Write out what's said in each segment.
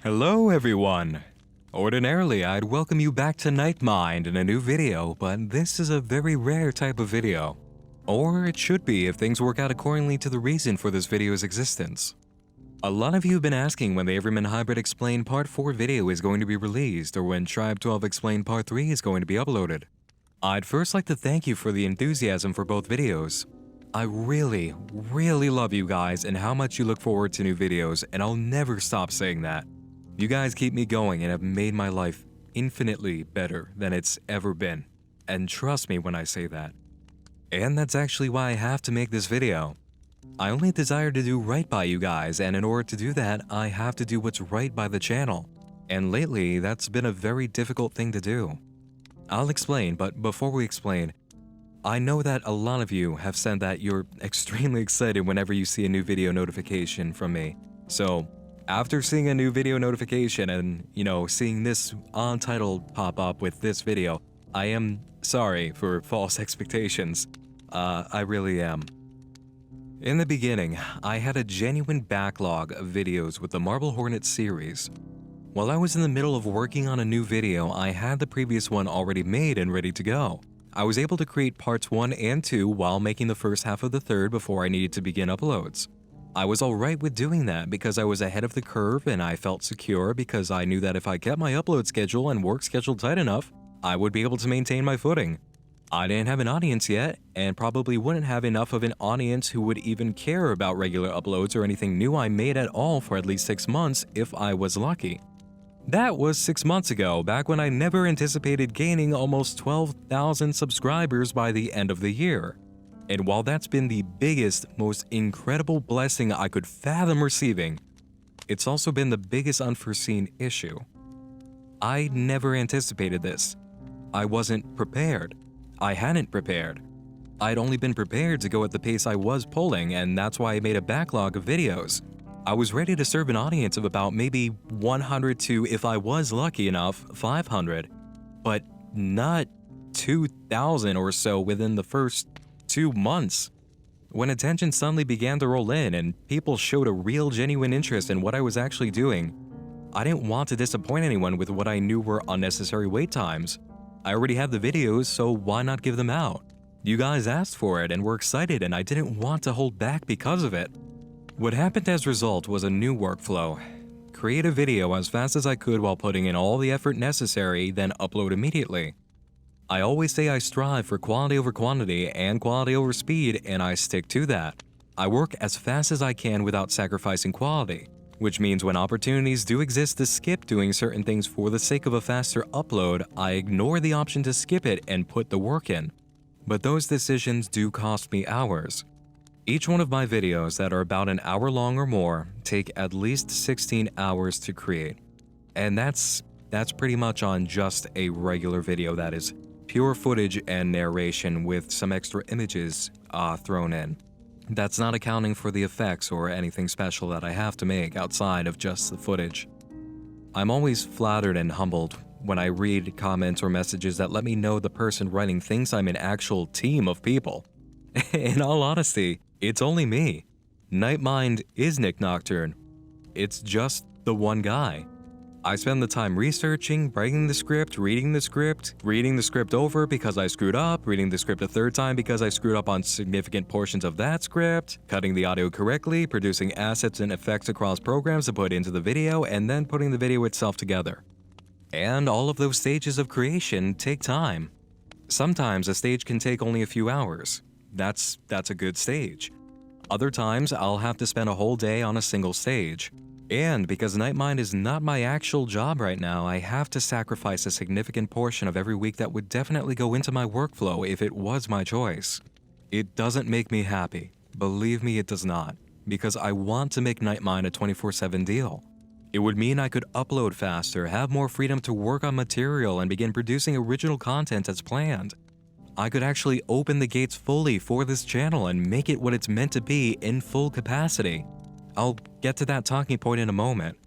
Hello everyone! Ordinarily, I'd welcome you back to Nightmind in a new video, but this is a very rare type of video. Or it should be if things work out accordingly to the reason for this video's existence. A lot of you have been asking when the Everyman Hybrid Explained Part 4 video is going to be released or when Tribe 12 Explained Part 3 is going to be uploaded. I'd first like to thank you for the enthusiasm for both videos. I really love you guys and how much you look forward to new videos, and I'll never stop saying that. You guys keep me going and have made my life infinitely better than it's ever been. And trust me when I say that. And that's actually why I have to make this video. I only desire to do right by you guys, and in order to do that, I have to do what's right by the channel. And lately, that's been a very difficult thing to do. I'll explain, but before we explain, I know that a lot of you have said that you're extremely excited whenever you see a new video notification from me. So, after seeing a new video notification and, seeing this untitled pop up with this video, I am sorry for false expectations. I really am. In the beginning, I had a genuine backlog of videos with the Marble Hornet series. While I was in the middle of working on a new video, I had the previous one already made and ready to go. I was able to create parts 1 and 2 while making the first half of the third before I needed to begin uploads. I was alright with doing that because I was ahead of the curve and I felt secure because I knew that if I kept my upload schedule and work schedule tight enough, I would be able to maintain my footing. I didn't have an audience yet, and probably wouldn't have enough of an audience who would even care about regular uploads or anything new I made at all for at least 6 months if I was lucky. That was 6 months ago, back when I never anticipated gaining almost 12,000 subscribers by the end of the year. And while that's been the biggest, most incredible blessing I could fathom receiving, it's also been the biggest unforeseen issue. I never anticipated this. I wasn't prepared. I hadn't prepared. I'd only been prepared to go at the pace I was pulling, and that's why I made a backlog of videos. I was ready to serve an audience of about maybe 100 to, if I was lucky enough, 500, but not 2,000 or so within the first 2 months. When attention suddenly began to roll in and people showed a real genuine interest in what I was actually doing, I didn't want to disappoint anyone with what I knew were unnecessary wait times. I already had the videos, so why not give them out? You guys asked for it and were excited, and I didn't want to hold back because of it. What happened as a result was a new workflow. Create a video as fast as I could while putting in all the effort necessary, then upload immediately. I always say I strive for quality over quantity and quality over speed, and I stick to that. I work as fast as I can without sacrificing quality, which means when opportunities do exist to skip doing certain things for the sake of a faster upload, I ignore the option to skip it and put the work in. But those decisions do cost me hours. Each one of my videos that are about an hour long or more take at least 16 hours to create. And that's pretty much on just a regular video that is pure footage and narration with some extra images thrown in. That's not accounting for the effects or anything special that I have to make outside of just the footage. I'm always flattered and humbled when I read comments or messages that let me know the person writing thinks I'm an actual team of people. In all honesty, it's only me. Nightmind is Nick Nocturne. It's just the one guy. I spend the time researching, writing the script, reading the script over because I screwed up, reading the script a third time because I screwed up on significant portions of that script, cutting the audio correctly, producing assets and effects across programs to put into the video, and then putting the video itself together. And all of those stages of creation take time. Sometimes a stage can take only a few hours. That's a good stage. Other times, I'll have to spend a whole day on a single stage. And because Nightmind is not my actual job right now, I have to sacrifice a significant portion of every week that would definitely go into my workflow if it was my choice. It doesn't make me happy. Believe me, it does not. Because I want to make Nightmind a 24/7 deal. It would mean I could upload faster, have more freedom to work on material, and begin producing original content as planned. I could actually open the gates fully for this channel and make it what it's meant to be in full capacity. I'll get to that talking point in a moment.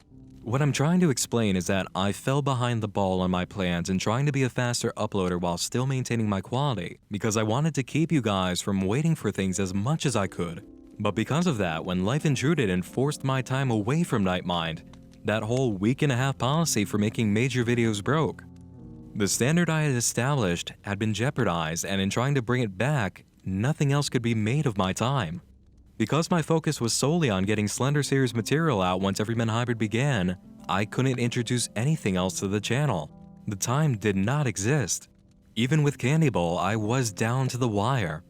What I'm trying to explain is that I fell behind the ball on my plans in trying to be a faster uploader while still maintaining my quality, because I wanted to keep you guys from waiting for things as much as I could. But because of that, when life intruded and forced my time away from Nightmind, That whole week-and-a-half policy for making major videos broke. The standard I had established had been jeopardized, and in trying to bring it back, nothing else could be made of my time. Because my focus was solely on getting Slender Series material out once Everyman Hybrid began, I couldn't introduce anything else to the channel. The time did not exist. Even with Candy Bowl, I was down to the wire.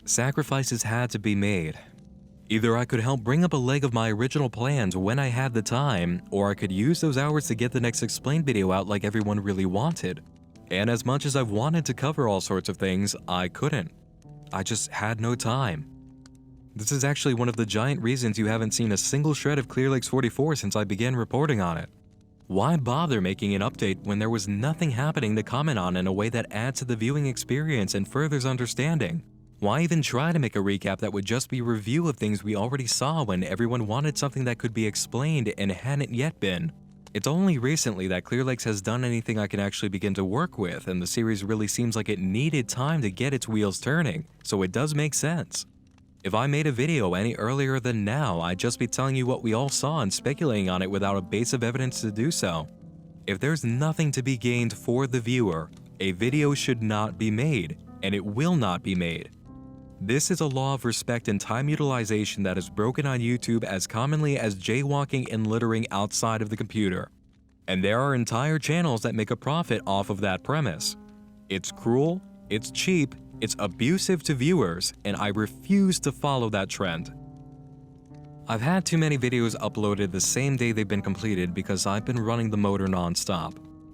Sacrifices had to be made. Either I could help bring up a leg of my original plans when I had the time, or I could use those hours to get the next Explained video out like everyone really wanted. And as much as I've wanted to cover all sorts of things, I couldn't. I just had no time. This is actually one of the giant reasons you haven't seen a single shred of Clear Lakes 44 since I began reporting on it. Why bother making an update when there was nothing happening to comment on in a way that adds to the viewing experience and furthers understanding? Why even try to make a recap that would just be a review of things we already saw when everyone wanted something that could be explained and hadn't yet been? It's only recently that Clear Lakes has done anything I can actually begin to work with, and the series really seems like it needed time to get its wheels turning, so it does make sense. If I made a video any earlier than now, I'd just be telling you what we all saw and speculating on it without a base of evidence to do so. If there's nothing to be gained for the viewer, a video should not be made, and it will not be made. This is a law of respect and time utilization that is broken on YouTube as commonly as jaywalking and littering outside of the computer. And there are entire channels that make a profit off of that premise. It's cruel, it's cheap, it's abusive to viewers, and I refuse to follow that trend. I've had too many videos uploaded the same day they've been completed because I've been running the motor non-stop.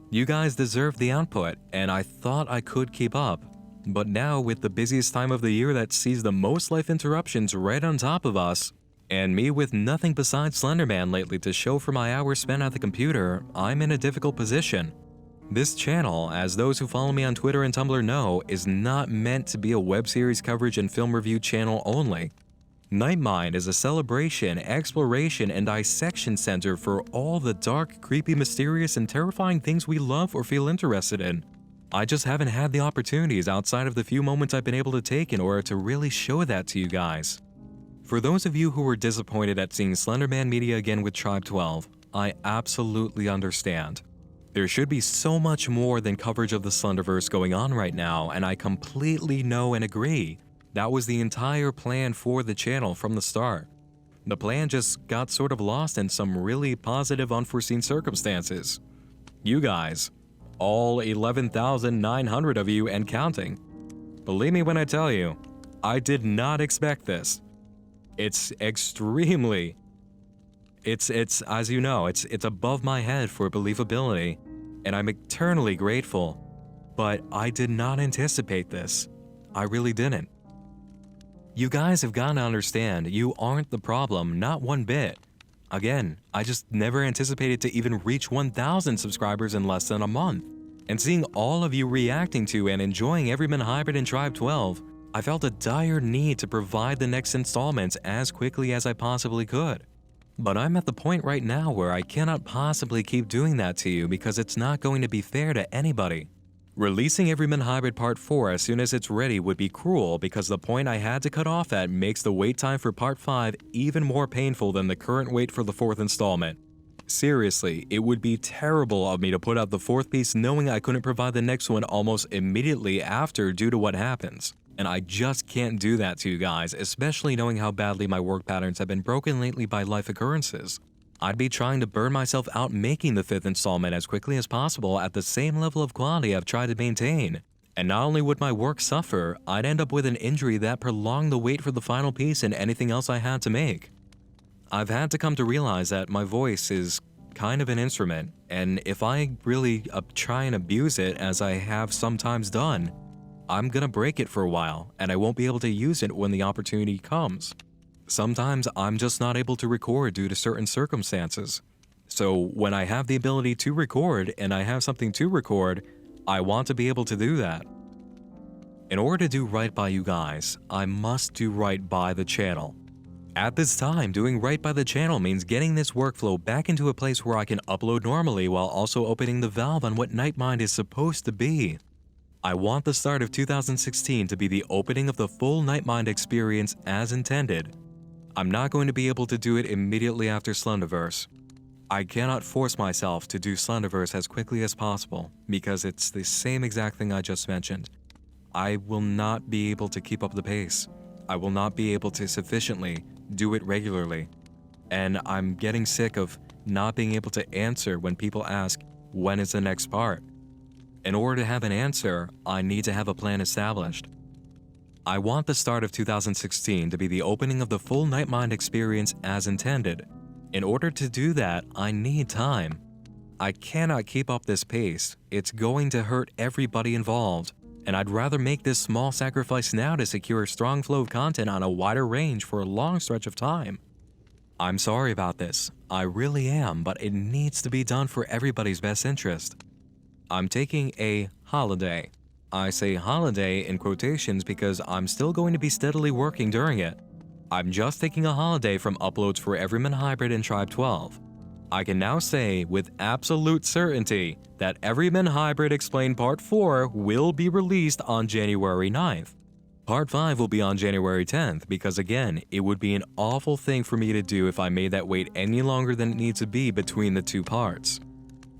You guys deserve the output, and I thought I could keep up. But now, with the busiest time of the year that sees the most life interruptions right on top of us, and me with nothing besides Slenderman lately to show for my hours spent at the computer, I'm in a difficult position. This channel, as those who follow me on Twitter and Tumblr know, is not meant to be a web series coverage and film review channel only. Nightmind is a celebration, exploration, and dissection center for all the dark, creepy, mysterious, and terrifying things we love or feel interested in. I just haven't had the opportunities outside of the few moments I've been able to take in order to really show that to you guys. For those of you who were disappointed at seeing Slenderman Media again with Tribe 12, I absolutely understand. There should be so much more than coverage of the Slenderverse going on right now, and I completely know and agree. That was the entire plan for the channel from the start. The plan just got sort of lost in some really positive unforeseen circumstances. You guys, all 11,900 of you and counting. Believe me when I tell you, I did not expect this. It's extremely... It's as you know, it's above my head for believability, and I'm eternally grateful. But I did not anticipate this. I really didn't. You guys have got to understand, you aren't the problem, not one bit. Again, I just never anticipated to even reach 1,000 subscribers in less than a month. And seeing all of you reacting to and enjoying Everyman Hybrid and Tribe 12, I felt a dire need to provide the next installments as quickly as I possibly could. But I'm at the point right now where I cannot possibly keep doing that to you because it's not going to be fair to anybody. Releasing Everyman Hybrid Part 4 as soon as it's ready would be cruel because the point I had to cut off at makes the wait time for Part 5 even more painful than the current wait for the 4th installment. Seriously, it would be terrible of me to put out the 4th piece knowing I couldn't provide the next one almost immediately after due to what happens. And I just can't do that to you guys, especially knowing how badly my work patterns have been broken lately by life occurrences. I'd be trying to burn myself out making the 5th installment as quickly as possible at the same level of quality I've tried to maintain. And not only would my work suffer, I'd end up with an injury that prolonged the wait for the final piece and anything else I had to make. I've had to come to realize that my voice is kind of an instrument, and if I really try and abuse it as I have sometimes done, I'm gonna break it for a while, and I won't be able to use it when the opportunity comes. Sometimes I'm just not able to record due to certain circumstances. So when I have the ability to record and I have something to record, I want to be able to do that. In order to do right by you guys, I must do right by the channel. At this time, doing right by the channel means getting this workflow back into a place where I can upload normally while also opening the valve on what Nightmind is supposed to be. I want the start of 2016 to be the opening of the full Nightmind experience as intended. I'm not going to be able to do it immediately after Slenderverse. I cannot force myself to do Slenderverse as quickly as possible because it's the same exact thing I just mentioned. I will not be able to keep up the pace. I will not be able to sufficiently do it regularly. And I'm getting sick of not being able to answer when people ask, when is the next part? In order to have an answer, I need to have a plan established. I want the start of 2016 to be the opening of the full Nightmind experience as intended. In order to do that, I need time. I cannot keep up this pace. It's going to hurt everybody involved, and I'd rather make this small sacrifice now to secure a strong flow of content on a wider range for a long stretch of time. I'm sorry about this. I really am, but it needs to be done for everybody's best interest. I'm taking a holiday. I say holiday in quotations because I'm still going to be steadily working during it. I'm just taking a holiday from uploads for Everyman Hybrid and Tribe 12. I can now say with absolute certainty that Everyman Hybrid Explained Part 4 will be released on January 9th. Part 5 will be on January 10th because again, it would be an awful thing for me to do if I made that wait any longer than it needs to be between the two parts.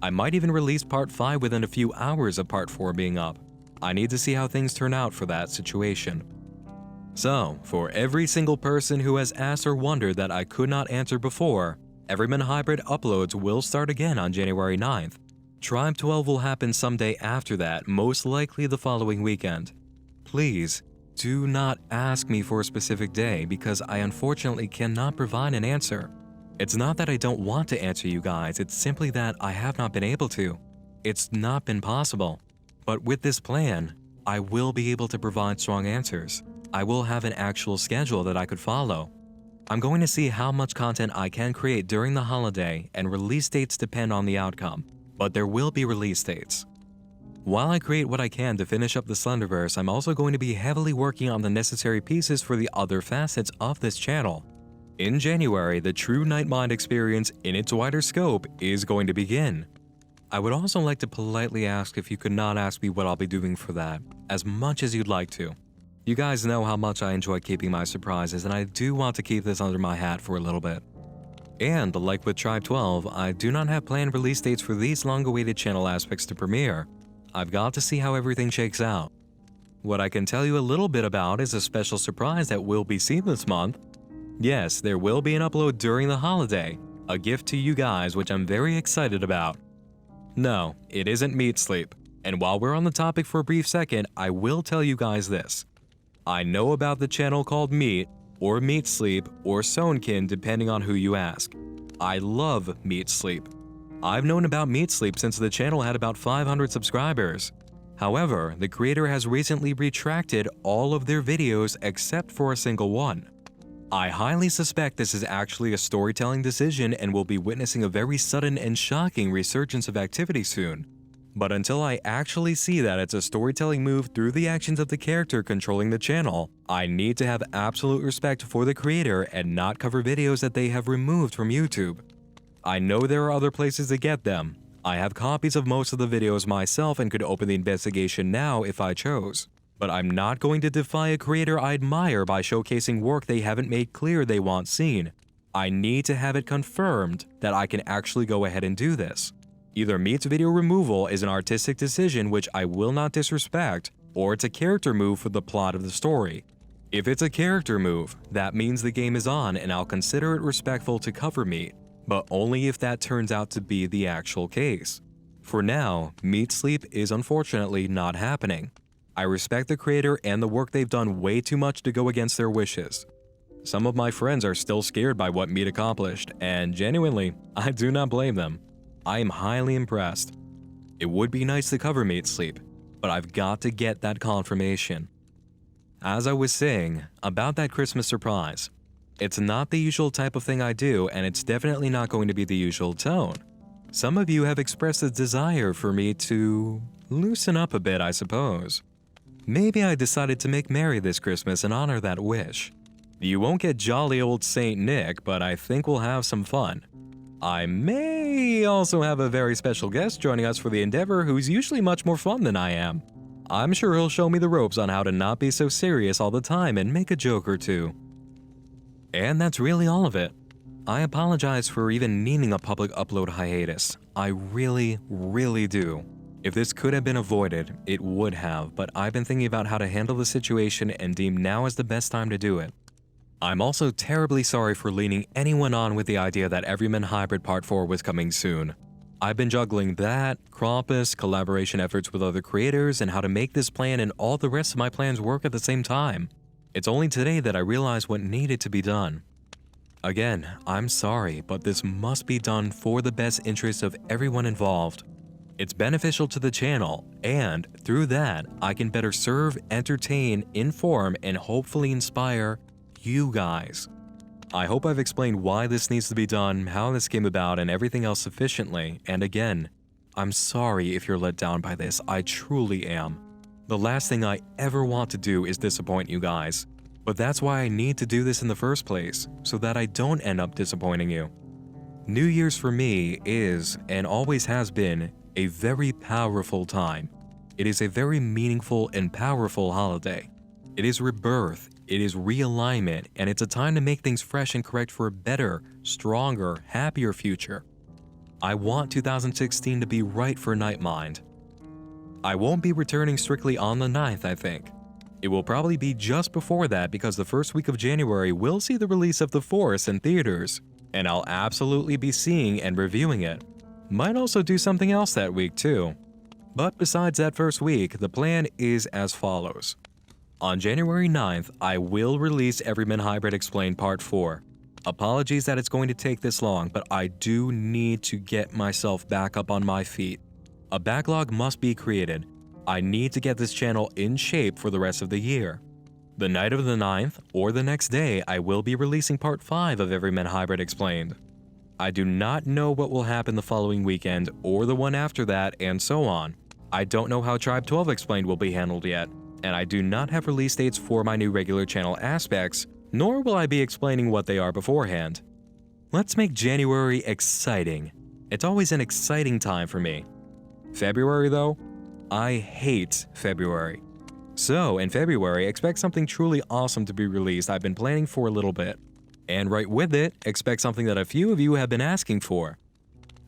I might even release Part 5 within a few hours of Part 4 being up. I need to see how things turn out for that situation. So, for every single person who has asked or wondered that I could not answer before, Everyman Hybrid uploads will start again on January 9th. Tribe 12 will happen someday after that, most likely the following weekend. Please, do not ask me for a specific day because I unfortunately cannot provide an answer. It's not that I don't want to answer you guys, it's simply that I have not been able to. It's not been possible. But with this plan, I will be able to provide strong answers. I will have an actual schedule that I could follow. I'm going to see how much content I can create during the holiday, and release dates depend on the outcome, but there will be release dates. While I create what I can to finish up the Slenderverse, I'm also going to be heavily working on the necessary pieces for the other facets of this channel. In January, the true Nightmind experience in its wider scope is going to begin. I would also like to politely ask if you could not ask me what I'll be doing for that, as much as you'd like to. You guys know how much I enjoy keeping my surprises, and I do want to keep this under my hat for a little bit. And, like with Tribe 12, I do not have planned release dates for these long-awaited channel aspects to premiere. I've got to see how everything shakes out. What I can tell you a little bit about is a special surprise that will be seen this month. Yes, there will be an upload during the holiday, a gift to you guys which I'm very excited about. No, it isn't Meat Sleep, and while we're on the topic for a brief second, I will tell you guys this. I know about the channel called Meat, or Meat Sleep, or Sonekin depending on who you ask. I love Meat Sleep. I've known about Meat Sleep since the channel had about 500 subscribers. However, the creator has recently retracted all of their videos except for a single one. I highly suspect this is actually a storytelling decision and will be witnessing a very sudden and shocking resurgence of activity soon. But until I actually see that it's a storytelling move through the actions of the character controlling the channel, I need to have absolute respect for the creator and not cover videos that they have removed from YouTube. I know there are other places to get them. I have copies of most of the videos myself and could open the investigation now if I chose. But I'm not going to defy a creator I admire by showcasing work they haven't made clear they want seen. I need to have it confirmed that I can actually go ahead and do this. Either Meat's video removal is an artistic decision which I will not disrespect, or it's a character move for the plot of the story. If it's a character move, that means the game is on and I'll consider it respectful to cover Meat, but only if that turns out to be the actual case. For now, Meat Sleep is unfortunately not happening. I respect the creator and the work they've done way too much to go against their wishes. Some of my friends are still scared by what Meat accomplished, and genuinely, I do not blame them. I am highly impressed. It would be nice to cover Meat Sleep, but I've got to get that confirmation. As I was saying, about that Christmas surprise, it's not the usual type of thing I do, and it's definitely not going to be the usual tone. Some of you have expressed a desire for me to loosen up a bit, I suppose. Maybe I decided to make merry this Christmas and honor that wish. You won't get jolly old Saint Nick, but I think we'll have some fun. I may also have a very special guest joining us for the endeavor who's usually much more fun than I am. I'm sure he'll show me the ropes on how to not be so serious all the time and make a joke or two. And that's really all of it. I apologize for even needing a public upload hiatus. I really, really do. If this could have been avoided, it would have, but I've been thinking about how to handle the situation and deem now is the best time to do it. I'm also terribly sorry for leading anyone on with the idea that Everyman Hybrid Part 4 was coming soon. I've been juggling that, Krampus, collaboration efforts with other creators, and how to make this plan and all the rest of my plans work at the same time. It's only today that I realized what needed to be done. Again, I'm sorry, but this must be done for the best interest of everyone involved. It's beneficial to the channel, and through that, I can better serve, entertain, inform, and hopefully inspire you guys. I hope I've explained why this needs to be done, how this came about, and everything else sufficiently, and again, I'm sorry if you're let down by this, I truly am. The last thing I ever want to do is disappoint you guys, but that's why I need to do this in the first place, so that I don't end up disappointing you. New Year's for me is, and always has been, a very powerful time. It is a very meaningful and powerful holiday. It is rebirth, it is realignment, and it's a time to make things fresh and correct for a better, stronger, happier future. I want 2016 to be right for Nightmind. I won't be returning strictly on the 9th, I think. It will probably be just before that because the first week of January will see the release of The Force in theaters, and I'll absolutely be seeing and reviewing it. Might also do something else that week too. But besides that first week, the plan is as follows. On January 9th, I will release Everyman Hybrid Explained Part 4. Apologies that it's going to take this long, but I do need to get myself back up on my feet. A backlog must be created. I need to get this channel in shape for the rest of the year. The night of the 9th, or the next day, I will be releasing Part 5 of Everyman Hybrid Explained. I do not know what will happen the following weekend, or the one after that, and so on. I don't know how Tribe 12 Explained will be handled yet, and I do not have release dates for my new regular channel aspects, nor will I be explaining what they are beforehand. Let's make January exciting. It's always an exciting time for me. February though? I hate February. So, in February, expect something truly awesome to be released I've been planning for a little bit. And right with it, expect something that a few of you have been asking for.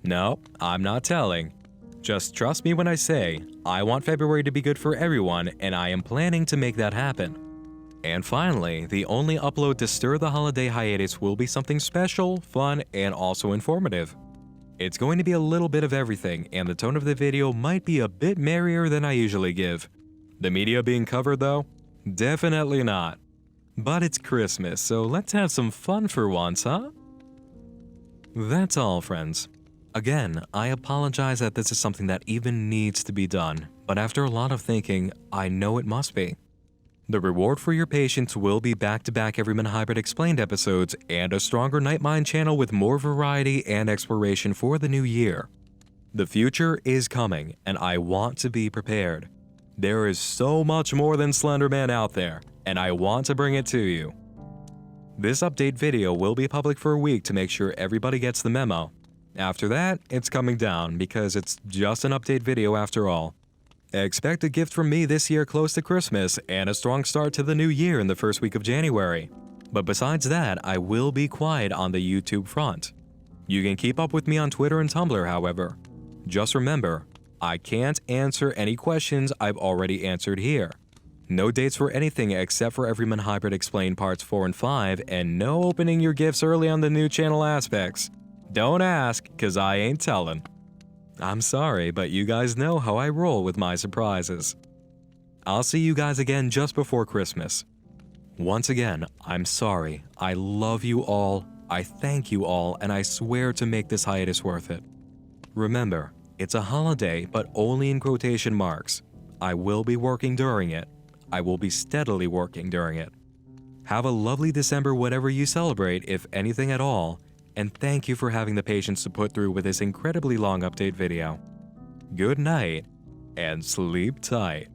No, I'm not telling. Just trust me when I say, I want February to be good for everyone, and I am planning to make that happen. And finally, the only upload to stir the holiday hiatus will be something special, fun, and also informative. It's going to be a little bit of everything, and the tone of the video might be a bit merrier than I usually give. The media being covered though? Definitely not. But it's Christmas, so let's have some fun for once, huh? That's all, friends. Again, I apologize that this is something that even needs to be done, but after a lot of thinking, I know it must be. The reward for your patience will be back-to-back Everyman Hybrid Explained episodes and a stronger Nightmind channel with more variety and exploration for the new year. The future is coming, and I want to be prepared. There is so much more than Slenderman out there, and I want to bring it to you. This update video will be public for a week to make sure everybody gets the memo. After that, it's coming down because it's just an update video after all. Expect a gift from me this year close to Christmas and a strong start to the new year in the first week of January. But besides that, I will be quiet on the YouTube front. You can keep up with me on Twitter and Tumblr, however. Just remember, I can't answer any questions I've already answered here. No dates for anything except for Everyman Hybrid Explained Parts 4 and 5, and no opening your gifts early on the new channel aspects. Don't ask, cause I ain't telling. I'm sorry, but you guys know how I roll with my surprises. I'll see you guys again just before Christmas. Once again, I'm sorry. I love you all, I thank you all, and I swear to make this hiatus worth it. Remember, it's a holiday, but only in quotation marks. I will be working during it. I will be steadily working during it. Have a lovely December whatever you celebrate, if anything at all, and thank you for having the patience to put through with this incredibly long update video. Good night, and sleep tight.